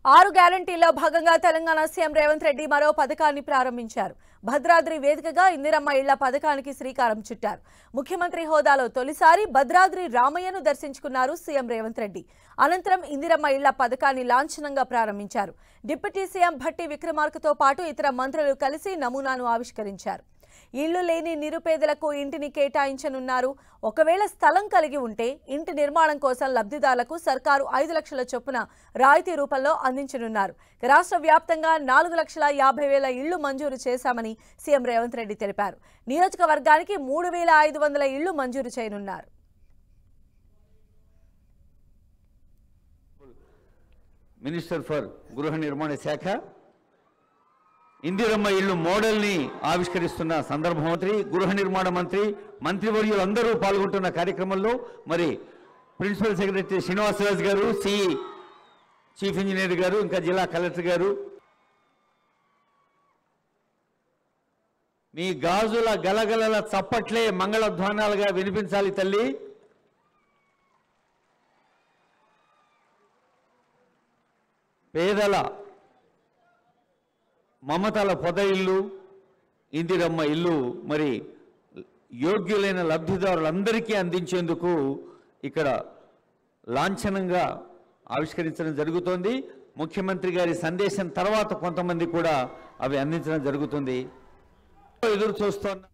ఆరు గ్యారంటీల్లో భాగంగా తెలంగాణ సీఎం రేవంత్ రెడ్డి మరో పథకాన్ని ప్రారంభించారు. భద్రాద్రి వేదికగా ఇందిరమ్మ ఇళ్ల పథకానికి శ్రీకారం చుట్టారు. ముఖ్యమంత్రి హోదాలో తొలిసారి భద్రాద్రి రామయ్యను దర్శించుకున్నారు సీఎం రేవంత్ రెడ్డి. అనంతరం ఇందిరమ్మ ఇళ్ల పథకాన్ని లాంఛనంగా ప్రారంభించారు. డిప్యూటీ సీఎం భట్టి విక్రమార్కతో పాటు ఇతర మంత్రులు కలిసి నమూనాను ఆవిష్కరించారు. ఇళ్లు లేని నిరుపేదలకు ఇంటిని కేటాయించనున్నారు. ఒకవేళ స్థలం కలిగి ఉంటే ఇంటి నిర్మాణం కోసం లబ్ధిదారులకు సర్కారు 5 లక్షల చొప్పున రాయితీ రూపంలో అందించనున్నారు. రాష్ట్ర వ్యాప్తంగా 4,50,000 ఇళ్లు మంజూరు చేశామని సీఎం రేవంత్ రెడ్డి తెలిపారు. నియోజకవర్గానికి 3,500 ఇళ్లు మంజూరు చేయనున్నారు. మినిస్టర్ ఫర్ గృహ నిర్మాణ శాఖ ఇందిరమ్మ ఇల్లు మోడల్ని ఆవిష్కరిస్తున్న సందర్భం గృహ నిర్మాణ మంత్రివర్యులు అందరూ పాల్గొంటున్న కార్యక్రమంలో మరి ప్రిన్సిపల్ సెక్రటరీ శ్రీనివాసరాజు గారు, చీఫ్ ఇంజనీర్ గారు, ఇంకా జిల్లా కలెక్టర్ గారు, మీ గాజుల గలగలల చప్పట్లే మంగళధ్వానాలుగా వినిపించాలి తల్లి. పేదల మమతల పొద ఇల్లు ఇందిరమ్మ ఇల్లు మరి యోగ్యులైన లబ్ధిదారులందరికీ అందించేందుకు ఇక్కడ లాంఛనంగా ఆవిష్కరించడం జరుగుతోంది. ముఖ్యమంత్రి గారి సందేశం తర్వాత కొంతమంది కూడా అవి అందించడం జరుగుతుంది. ఎదురు చూస్తున్న